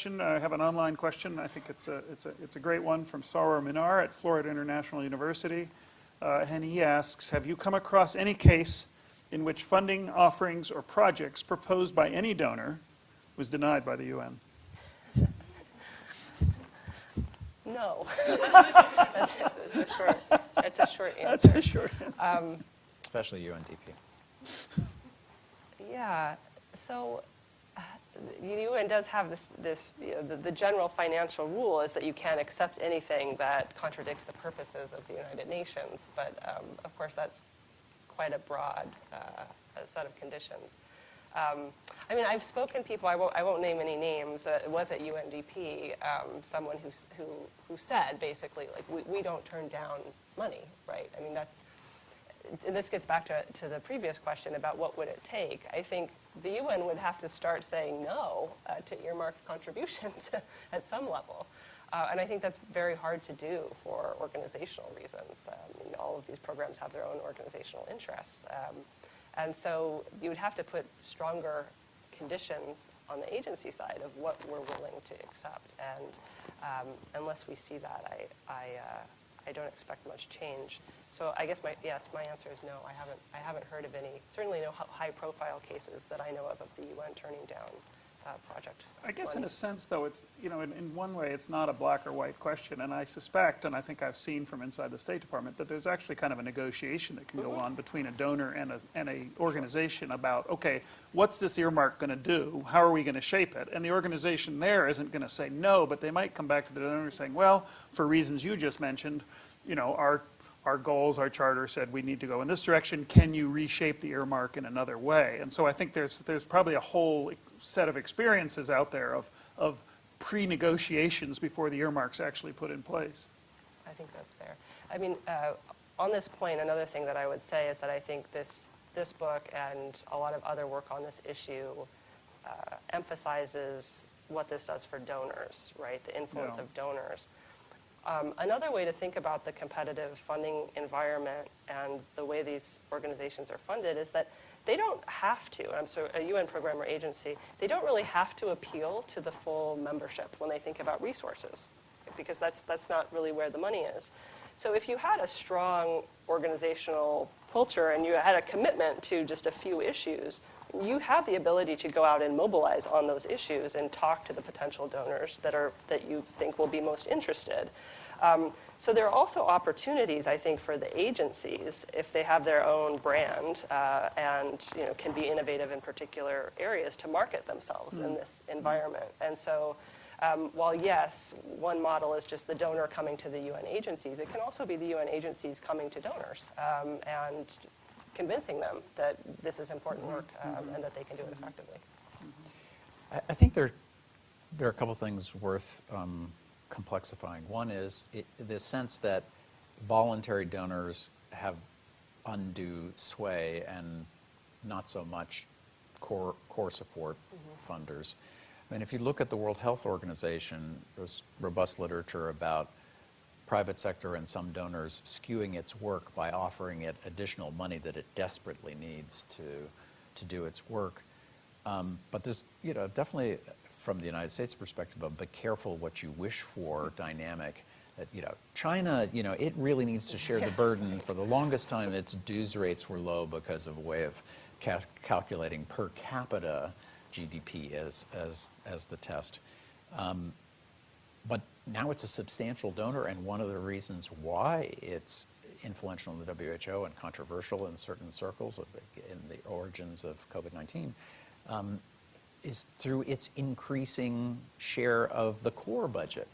question. I have an online question. I think it's a great one from Saur Minar at Florida International University. And he asks, have you come across any case in which funding, offerings, or projects proposed by any donor was denied by the UN? No. That's a short answer. That's a short answer. Especially UNDP. Yeah. So the UN does have this the general financial rule is that you can't accept anything that contradicts the purposes of the United Nations. But of course, that's quite a broad set of conditions. I mean, I've spoken to people. I won't name any names. It was at UNDP. Someone who said basically, like, we don't turn down money, right? I mean, and this gets back to the previous question about what would it take. I think the UN would have to start saying no to earmarked contributions at some level. And I think that's very hard to do for organizational reasons. All of these programs have their own organizational interests. And so you would have to put stronger conditions on the agency side of what we're willing to accept. And unless we see that, I don't expect much change. So I guess my answer is no. I haven't heard of any, certainly no high-profile cases that I know of the UN turning down project. I guess in a sense, though, it's, in one way, it's not a black or white question. And I suspect, and I think I've seen from inside the State Department, that there's actually kind of a negotiation that can go on between a donor and a organization about, okay, what's this earmark going to do? How are we going to shape it? And the organization there isn't going to say no, but they might come back to the donor saying, well, for reasons you just mentioned, our goals, our charter said we need to go in this direction. Can you reshape the earmark in another way? And so I think there's probably a whole set of experiences out there of pre-negotiations before the earmark's actually put in place. I think that's fair. I mean, on this point, another thing that I would say is that I think this book and a lot of other work on this issue emphasizes what this does for donors, right? The influence of donors. Another way to think about the competitive funding environment and the way these organizations are funded is that they don't have to, a UN program or agency, they don't really have to appeal to the full membership when they think about resources, because that's not really where the money is. So if you had a strong organizational culture and you had a commitment to just a few issues, you have the ability to go out and mobilize on those issues and talk to the potential donors that you think will be most interested. So there are also opportunities, I think, for the agencies if they have their own brand and can be innovative in particular areas to market themselves in this environment. And so while yes, one model is just the donor coming to the UN agencies, it can also be the UN agencies coming to donors and convincing them that this is important work and that they can do it effectively. I think there are a couple things worth complexifying. One is the sense that voluntary donors have undue sway and not so much core support funders. I mean, if you look at the World Health Organization, there's robust literature about private sector and some donors skewing its work by offering it additional money that it desperately needs to do its work. But there's, definitely from the United States perspective, a be careful what you wish for dynamic. That, China, it really needs to share the burden. For the longest time, its dues rates were low because of a way of calculating per capita GDP as the test. But now it's a substantial donor, and one of the reasons why it's influential in the WHO and controversial in certain circles in the origins of COVID-19 is through its increasing share of the core budget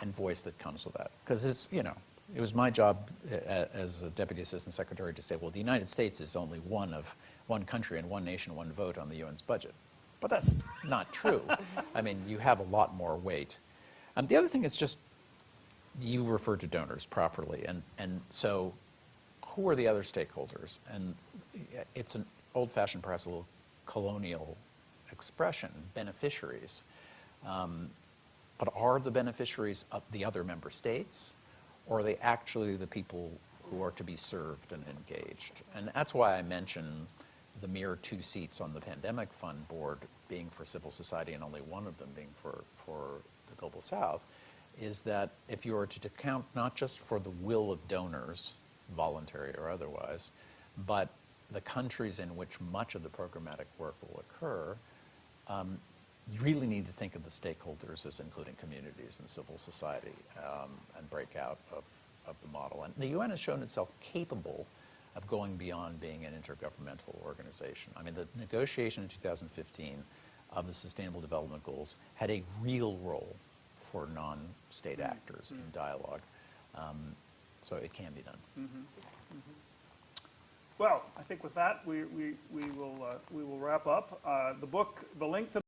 and voice that comes with that. Because it's, it was my job as a Deputy Assistant Secretary to say, well, the United States is only one country and one nation, one vote on the UN's budget. But that's not true. I mean, you have a lot more weight. The other thing is just, you referred to donors properly, and so who are the other stakeholders? And it's an old-fashioned, perhaps a little colonial expression, beneficiaries. But are the beneficiaries of the other member states, or are they actually the people who are to be served and engaged? And that's why I mention the mere 2 seats on the Pandemic Fund board being for civil society and only one of them being for the Global South, is that if you were to account not just for the will of donors, voluntary or otherwise, but the countries in which much of the programmatic work will occur, you really need to think of the stakeholders as including communities and civil society and break out of the model. And the UN has shown itself capable of going beyond being an intergovernmental organization. I mean, the negotiation in 2015 of the Sustainable Development Goals had a real role for non-state actors in dialogue. So it can be done. Well, I think with that, we will wrap up. The link to